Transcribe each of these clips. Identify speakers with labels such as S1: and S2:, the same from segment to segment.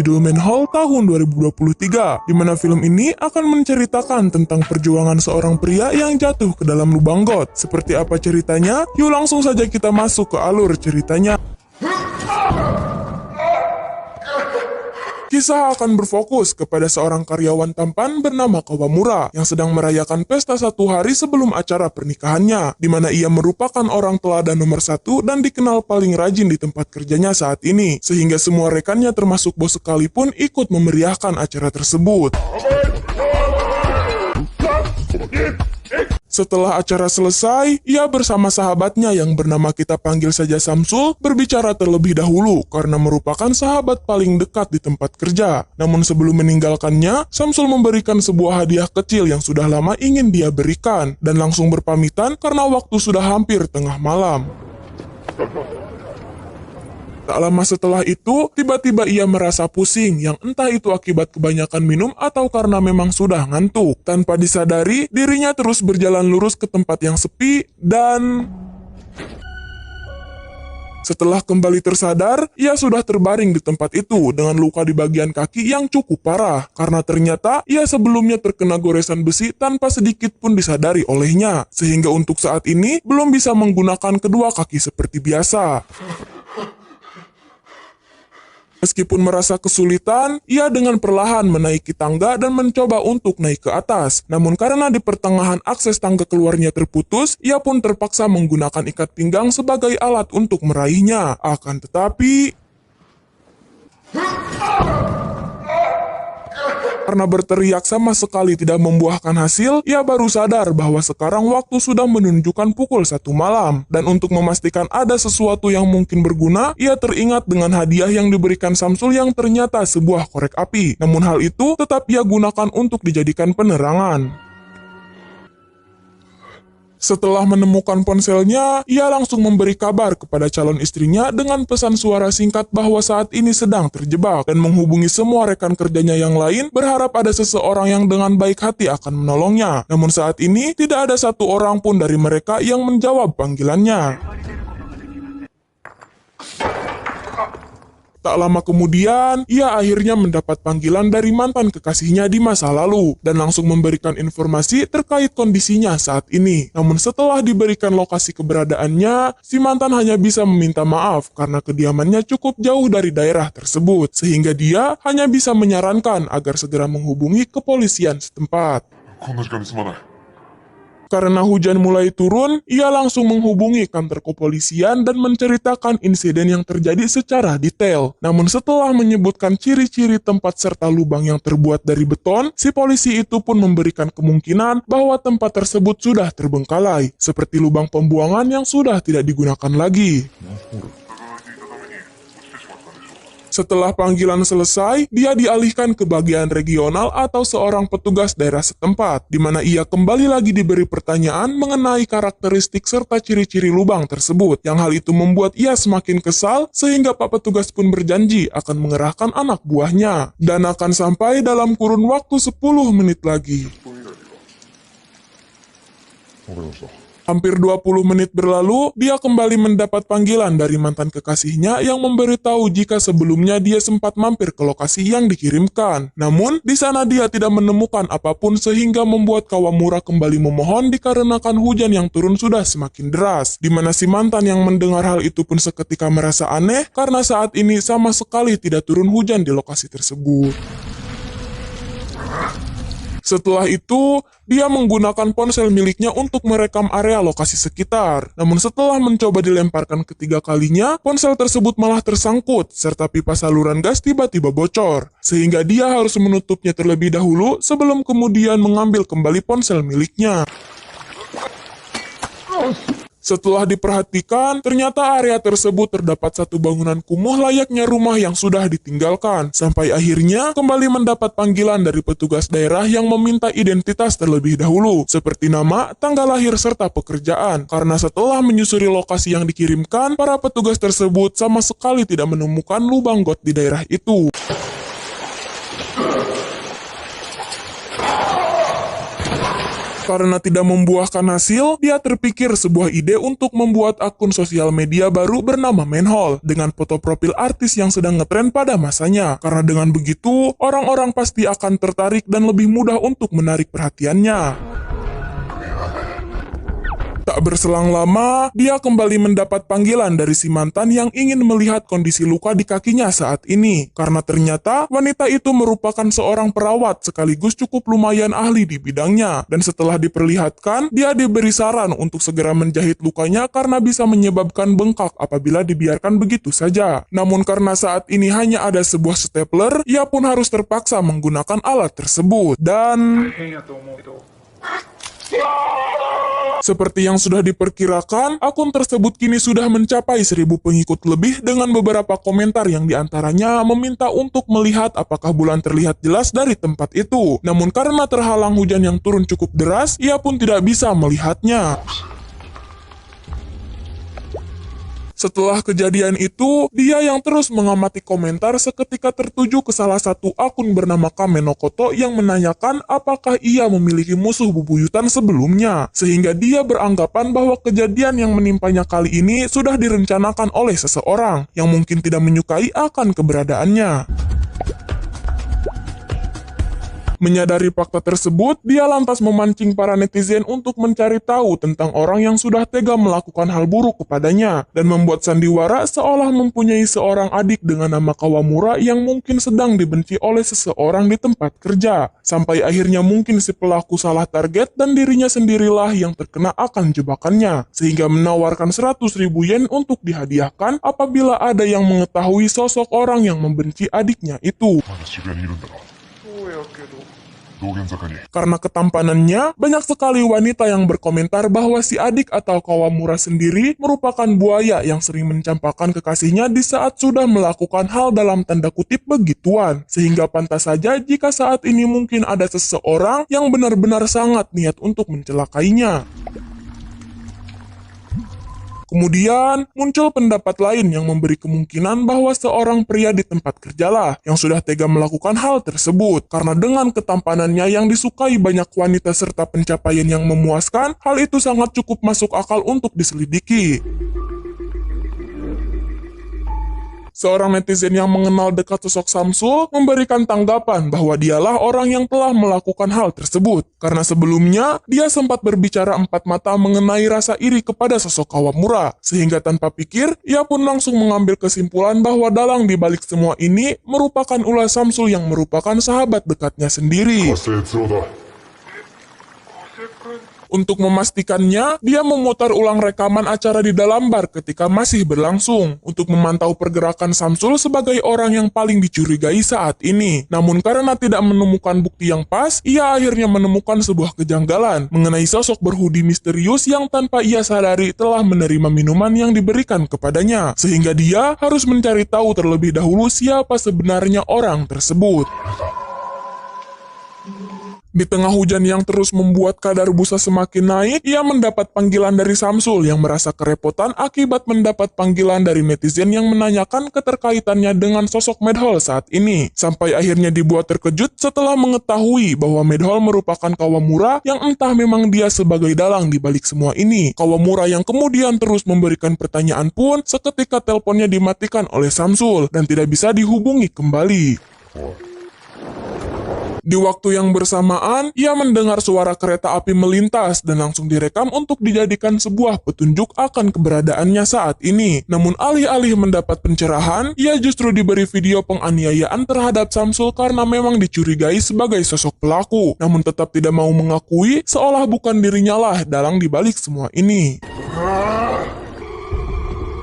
S1: judul Manhole tahun 2023, di mana film ini akan menceritakan tentang perjuangan seorang pria yang jatuh ke dalam lubang got. Seperti apa ceritanya? Yuk langsung saja kita masuk ke alur ceritanya. Kisah akan berfokus kepada seorang karyawan tampan bernama Kawamura yang sedang merayakan pesta satu hari sebelum acara pernikahannya, di mana ia merupakan orang teladan nomor satu dan dikenal paling rajin di tempat kerjanya saat ini, sehingga semua rekannya termasuk bos sekalipun ikut memeriahkan acara tersebut. Setelah acara selesai, ia bersama sahabatnya yang bernama kita panggil saja Samsul berbicara terlebih dahulu karena merupakan sahabat paling dekat di tempat kerja. Namun sebelum meninggalkannya, Samsul memberikan sebuah hadiah kecil yang sudah lama ingin dia berikan dan langsung berpamitan karena waktu sudah hampir tengah malam. Tak lama setelah itu, tiba-tiba ia merasa pusing yang entah itu akibat kebanyakan minum atau karena memang sudah ngantuk. Tanpa disadari, dirinya terus berjalan lurus ke tempat yang sepi dan... Setelah kembali tersadar, ia sudah terbaring di tempat itu dengan luka di bagian kaki yang cukup parah. Karena ternyata ia sebelumnya terkena goresan besi tanpa sedikit pun disadari olehnya. Sehingga untuk saat ini belum bisa menggunakan kedua kaki seperti biasa. Meskipun merasa kesulitan, ia dengan perlahan menaiki tangga dan mencoba untuk naik ke atas. Namun karena di pertengahan akses tangga keluarnya terputus, ia pun terpaksa menggunakan ikat pinggang sebagai alat untuk meraihnya. Akan tetapi... Karena berteriak sama sekali tidak membuahkan hasil, ia baru sadar bahwa sekarang waktu sudah menunjukkan pukul 1 malam. Dan untuk memastikan ada sesuatu yang mungkin berguna, ia teringat dengan hadiah yang diberikan Samsul yang ternyata sebuah korek api. Namun hal itu tetap ia gunakan untuk dijadikan penerangan. Setelah menemukan ponselnya, ia langsung memberi kabar kepada calon istrinya dengan pesan suara singkat bahwa saat ini sedang terjebak dan menghubungi semua rekan kerjanya yang lain berharap ada seseorang yang dengan baik hati akan menolongnya. Namun saat ini tidak ada satu orang pun dari mereka yang menjawab panggilannya. Tak lama kemudian, ia akhirnya mendapat panggilan dari mantan kekasihnya di masa lalu dan langsung memberikan informasi terkait kondisinya saat ini. Namun setelah diberikan lokasi keberadaannya, si mantan hanya bisa meminta maaf karena kediamannya cukup jauh dari daerah tersebut, sehingga dia hanya bisa menyarankan agar segera menghubungi kepolisian setempat. Karena hujan mulai turun, ia langsung menghubungi kantor kepolisian dan menceritakan insiden yang terjadi secara detail. Namun setelah menyebutkan ciri-ciri tempat serta lubang yang terbuat dari beton, si polisi itu pun memberikan kemungkinan bahwa tempat tersebut sudah terbengkalai, seperti lubang pembuangan yang sudah tidak digunakan lagi. Setelah panggilan selesai, dia dialihkan ke bagian regional atau seorang petugas daerah setempat, di mana ia kembali lagi diberi pertanyaan mengenai karakteristik serta ciri-ciri lubang tersebut. Yang hal itu membuat ia semakin kesal, sehingga Pak Petugas pun berjanji akan mengerahkan anak buahnya, dan akan sampai dalam kurun waktu 10 menit lagi. Hampir 20 menit berlalu, dia kembali mendapat panggilan dari mantan kekasihnya yang memberitahu jika sebelumnya dia sempat mampir ke lokasi yang dikirimkan. Namun, di sana dia tidak menemukan apapun sehingga membuat Kawamura kembali memohon dikarenakan hujan yang turun sudah semakin deras. Di mana si mantan yang mendengar hal itu pun seketika merasa aneh karena saat ini sama sekali tidak turun hujan di lokasi tersebut. Setelah itu, dia menggunakan ponsel miliknya untuk merekam area lokasi sekitar. Namun setelah mencoba dilemparkan ketiga kalinya, ponsel tersebut malah tersangkut, serta pipa saluran gas tiba-tiba bocor. Sehingga dia harus menutupnya terlebih dahulu sebelum kemudian mengambil kembali ponsel miliknya. Setelah diperhatikan, ternyata area tersebut terdapat satu bangunan kumuh layaknya rumah yang sudah ditinggalkan. Sampai akhirnya kembali mendapat panggilan dari petugas daerah yang meminta identitas terlebih dahulu, seperti nama, tanggal lahir, serta pekerjaan. Karena setelah menyusuri lokasi yang dikirimkan, para petugas tersebut sama sekali tidak menemukan lubang got di daerah itu. karena tidak membuahkan hasil, dia terpikir sebuah ide untuk membuat akun sosial media baru bernama Manhole dengan foto profil artis yang sedang ngetren pada masanya. Karena dengan begitu, orang-orang pasti akan tertarik dan lebih mudah untuk menarik perhatiannya. Tak berselang lama, dia kembali mendapat panggilan dari si mantan yang ingin melihat kondisi luka di kakinya saat ini. Karena ternyata wanita itu merupakan seorang perawat sekaligus cukup lumayan ahli di bidangnya. Dan setelah diperlihatkan, dia diberi saran untuk segera menjahit lukanya karena bisa menyebabkan bengkak apabila dibiarkan begitu saja. Namun karena saat ini hanya ada sebuah stapler, ia pun harus terpaksa menggunakan alat tersebut. Dan seperti yang sudah diperkirakan, akun tersebut kini sudah mencapai 1.000 pengikut lebih dengan beberapa komentar yang diantaranya meminta untuk melihat apakah bulan terlihat jelas dari tempat itu. Namun karena terhalang hujan yang turun cukup deras, ia pun tidak bisa melihatnya. Setelah kejadian itu, dia yang terus mengamati komentar seketika tertuju ke salah satu akun bernama Kamenokoto yang menanyakan apakah ia memiliki musuh bebuyutan sebelumnya. Sehingga dia beranggapan bahwa kejadian yang menimpanya kali ini sudah direncanakan oleh seseorang yang mungkin tidak menyukai akan keberadaannya. Menyadari fakta tersebut, dia lantas memancing para netizen untuk mencari tahu tentang orang yang sudah tega melakukan hal buruk kepadanya, dan membuat sandiwara seolah mempunyai seorang adik dengan nama Kawamura yang mungkin sedang dibenci oleh seseorang di tempat kerja. Sampai akhirnya mungkin si pelaku salah target dan dirinya sendirilah yang terkena akan jebakannya, sehingga menawarkan 100.000 yen untuk dihadiahkan apabila ada yang mengetahui sosok orang yang membenci adiknya itu. Karena ketampanannya, banyak sekali wanita yang berkomentar bahwa si adik atau Kawamura sendiri merupakan buaya yang sering mencampakkan kekasihnya di saat sudah melakukan hal dalam tanda kutip begituan. Sehingga pantas saja jika saat ini mungkin ada seseorang yang benar-benar sangat niat untuk mencelakainya. Kemudian, muncul pendapat lain yang memberi kemungkinan bahwa seorang pria di tempat kerjalah yang sudah tega melakukan hal tersebut. Karena dengan ketampanannya yang disukai banyak wanita serta pencapaian yang memuaskan, hal itu sangat cukup masuk akal untuk diselidiki. Seorang netizen yang mengenal dekat sosok Samsul memberikan tanggapan bahwa dialah orang yang telah melakukan hal tersebut. Karena sebelumnya, dia sempat berbicara empat mata mengenai rasa iri kepada sosok Kawamura. Sehingga tanpa pikir, ia pun langsung mengambil kesimpulan bahwa dalang di balik semua ini merupakan ulah Samsul yang merupakan sahabat dekatnya sendiri. Untuk memastikannya, dia memutar ulang rekaman acara di dalam bar ketika masih berlangsung untuk memantau pergerakan Samsul sebagai orang yang paling dicurigai saat ini. Namun karena tidak menemukan bukti yang pas, ia akhirnya menemukan sebuah kejanggalan mengenai sosok berhoodie misterius yang tanpa ia sadari telah menerima minuman yang diberikan kepadanya. Sehingga dia harus mencari tahu terlebih dahulu siapa sebenarnya orang tersebut. Di tengah hujan yang terus membuat kadar busa semakin naik, ia mendapat panggilan dari Samsul yang merasa kerepotan akibat mendapat panggilan dari netizen yang menanyakan keterkaitannya dengan sosok Manhole saat ini. Sampai akhirnya dibuat terkejut setelah mengetahui bahwa Manhole merupakan Kawamura yang entah memang dia sebagai dalang di balik semua ini. Kawamura yang kemudian terus memberikan pertanyaan pun seketika teleponnya dimatikan oleh Samsul dan tidak bisa dihubungi kembali. Di waktu yang bersamaan, ia mendengar suara kereta api melintas dan langsung direkam untuk dijadikan sebuah petunjuk akan keberadaannya saat ini. Namun alih-alih mendapat pencerahan, ia justru diberi video penganiayaan terhadap Samsul karena memang dicurigai sebagai sosok pelaku. Namun tetap tidak mau mengakui seolah bukan dirinya lah dalang di balik semua ini.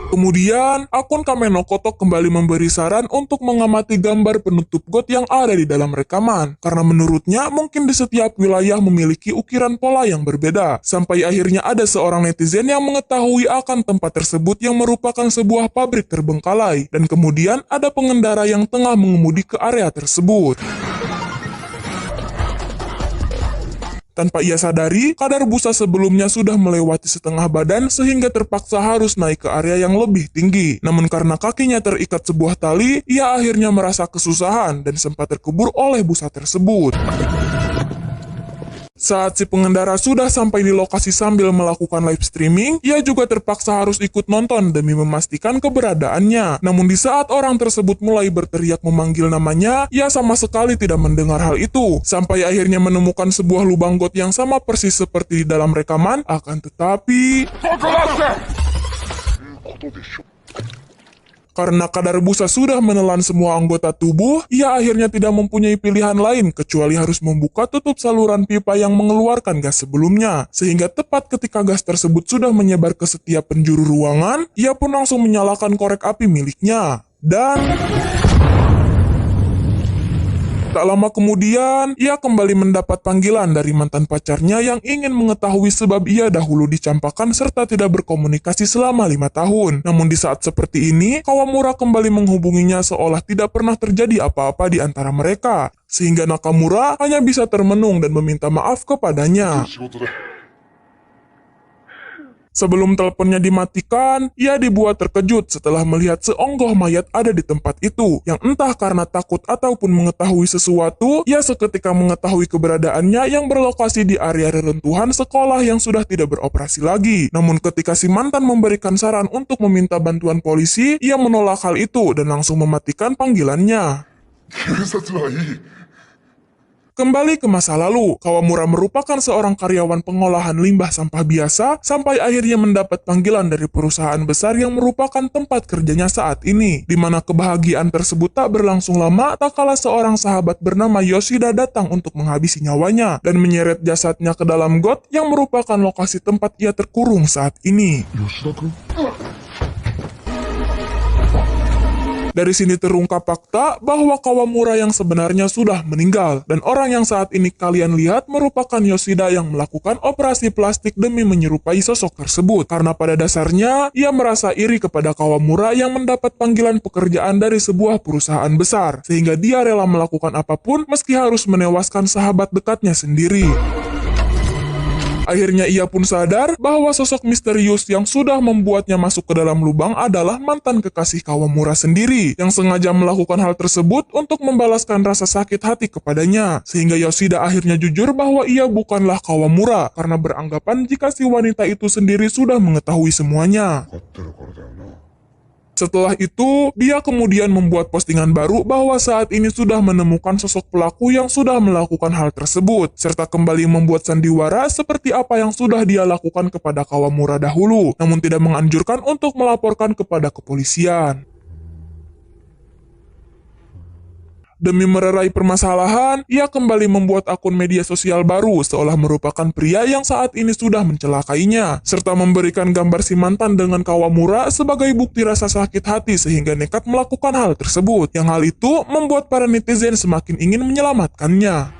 S1: Kemudian, akun Kamenokoto kembali memberi saran untuk mengamati gambar penutup got yang ada di dalam rekaman. Karena menurutnya, mungkin di setiap wilayah memiliki ukiran pola yang berbeda. Sampai akhirnya ada seorang netizen yang mengetahui akan tempat tersebut yang merupakan sebuah pabrik terbengkalai. Dan kemudian ada pengendara yang tengah mengemudi ke area tersebut. Tanpa ia sadari, kadar busa sebelumnya sudah melewati setengah badan sehingga terpaksa harus naik ke area yang lebih tinggi. Namun karena kakinya terikat sebuah tali, ia akhirnya merasa kesusahan dan sempat terkubur oleh busa tersebut. Saat si pengendara sudah sampai di lokasi sambil melakukan live streaming, ia juga terpaksa harus ikut nonton demi memastikan keberadaannya. Namun di saat orang tersebut mulai berteriak memanggil namanya, ia sama sekali tidak mendengar hal itu. Sampai akhirnya menemukan sebuah lubang got yang sama persis seperti di dalam rekaman, akan tetapi karena kadar busa sudah menelan semua anggota tubuh, ia akhirnya tidak mempunyai pilihan lain kecuali harus membuka tutup saluran pipa yang mengeluarkan gas sebelumnya. Sehingga tepat ketika gas tersebut sudah menyebar ke setiap penjuru ruangan, ia pun langsung menyalakan korek api miliknya. Dan tak lama kemudian, ia kembali mendapat panggilan dari mantan pacarnya yang ingin mengetahui sebab ia dahulu dicampakkan serta tidak berkomunikasi selama 5 tahun. Namun di saat seperti ini, Kawamura kembali menghubunginya seolah tidak pernah terjadi apa-apa di antara mereka. Sehingga Nakamura hanya bisa termenung dan meminta maaf kepadanya. Sebelum teleponnya dimatikan, ia dibuat terkejut setelah melihat seonggoh mayat ada di tempat itu, yang entah karena takut ataupun mengetahui sesuatu, ia seketika mengetahui keberadaannya yang berlokasi di area reruntuhan sekolah yang sudah tidak beroperasi lagi. Namun ketika si mantan memberikan saran untuk meminta bantuan polisi, ia menolak hal itu dan langsung mematikan panggilannya. Kembali ke masa lalu, Kawamura merupakan seorang karyawan pengolahan limbah sampah biasa sampai akhirnya mendapat panggilan dari perusahaan besar yang merupakan tempat kerjanya saat ini. Di mana kebahagiaan tersebut tak berlangsung lama, tak kala seorang sahabat bernama Yoshida datang untuk menghabisi nyawanya dan menyeret jasadnya ke dalam got yang merupakan lokasi tempat ia terkurung saat ini. Dari sini terungkap fakta bahwa Kawamura yang sebenarnya sudah meninggal, dan orang yang saat ini kalian lihat merupakan Yoshida yang melakukan operasi plastik demi menyerupai sosok tersebut. Karena pada dasarnya, ia merasa iri kepada Kawamura yang mendapat panggilan pekerjaan dari sebuah perusahaan besar, sehingga dia rela melakukan apapun meski harus menewaskan sahabat dekatnya sendiri. Akhirnya ia pun sadar bahwa sosok misterius yang sudah membuatnya masuk ke dalam lubang adalah mantan kekasih Kawamura sendiri, yang sengaja melakukan hal tersebut untuk membalaskan rasa sakit hati kepadanya. Sehingga Yoshida akhirnya jujur bahwa ia bukanlah Kawamura, karena beranggapan jika si wanita itu sendiri sudah mengetahui semuanya. Setelah itu, dia kemudian membuat postingan baru bahwa saat ini sudah menemukan sosok pelaku yang sudah melakukan hal tersebut, serta kembali membuat sandiwara seperti apa yang sudah dia lakukan kepada Kawamura dahulu, namun tidak menganjurkan untuk melaporkan kepada kepolisian. Demi mererai permasalahan, ia kembali membuat akun media sosial baru seolah merupakan pria yang saat ini sudah mencelakainya, serta memberikan gambar si mantan dengan Kawamura sebagai bukti rasa sakit hati sehingga nekat melakukan hal tersebut, yang hal itu membuat para netizen semakin ingin menyelamatkannya.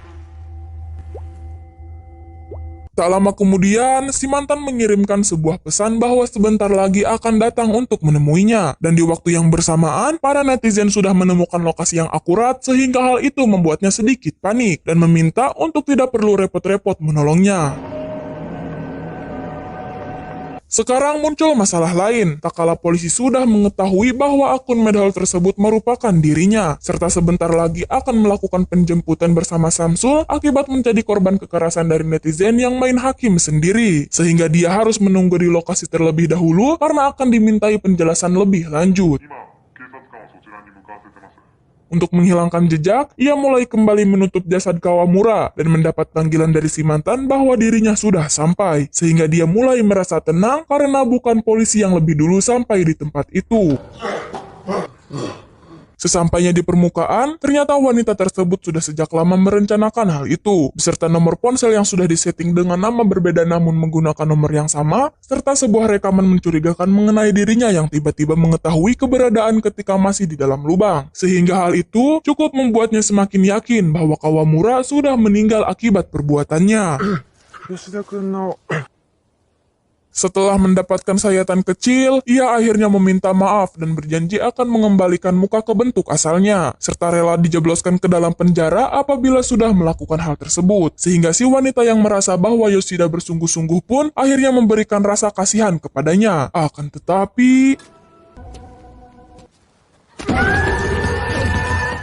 S1: Tak lama kemudian, si mantan mengirimkan sebuah pesan bahwa sebentar lagi akan datang untuk menemuinya. Dan di waktu yang bersamaan, para netizen sudah menemukan lokasi yang akurat sehingga hal itu membuatnya sedikit panik dan meminta untuk tidak perlu repot-repot menolongnya. Sekarang muncul masalah lain, tak kala polisi sudah mengetahui bahwa akun medhol tersebut merupakan dirinya, serta sebentar lagi akan melakukan penjemputan bersama Samsul akibat menjadi korban kekerasan dari netizen yang main hakim sendiri, sehingga dia harus menunggu di lokasi terlebih dahulu karena akan dimintai penjelasan lebih lanjut. Untuk menghilangkan jejak, ia mulai kembali menutup jasad Kawamura dan mendapat panggilan dari si mantan bahwa dirinya sudah sampai, sehingga dia mulai merasa tenang karena bukan polisi yang lebih dulu sampai di tempat itu. Sesampainya di permukaan, ternyata wanita tersebut sudah sejak lama merencanakan hal itu, beserta nomor ponsel yang sudah disetting dengan nama berbeda namun menggunakan nomor yang sama, serta sebuah rekaman mencurigakan mengenai dirinya yang tiba-tiba mengetahui keberadaan ketika masih di dalam lubang. Sehingga hal itu cukup membuatnya semakin yakin bahwa Kawamura sudah meninggal akibat perbuatannya. Setelah mendapatkan sayatan kecil, ia akhirnya meminta maaf dan berjanji akan mengembalikan muka ke bentuk asalnya, serta rela dijebloskan ke dalam penjara apabila sudah melakukan hal tersebut. Sehingga si wanita yang merasa bahwa Yoshida bersungguh-sungguh pun akhirnya memberikan rasa kasihan kepadanya. Akan tetapi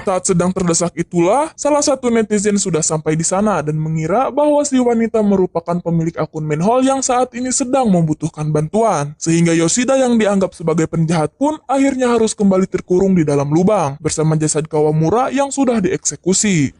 S1: Saat sedang terdesak itulah, salah satu netizen sudah sampai di sana dan mengira bahwa si wanita merupakan pemilik akun manhole yang saat ini sedang membutuhkan bantuan. Sehingga Yoshida yang dianggap sebagai penjahat pun akhirnya harus kembali terkurung di dalam lubang bersama jasad Kawamura yang sudah dieksekusi.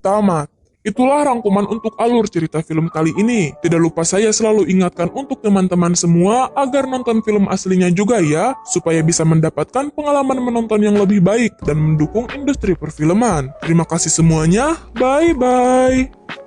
S1: Tamat. Itulah rangkuman untuk alur cerita film kali ini. Tidak lupa saya selalu ingatkan untuk teman-teman semua agar nonton film aslinya juga ya, supaya bisa mendapatkan pengalaman menonton yang lebih baik dan mendukung industri perfilman. Terima kasih semuanya, bye-bye.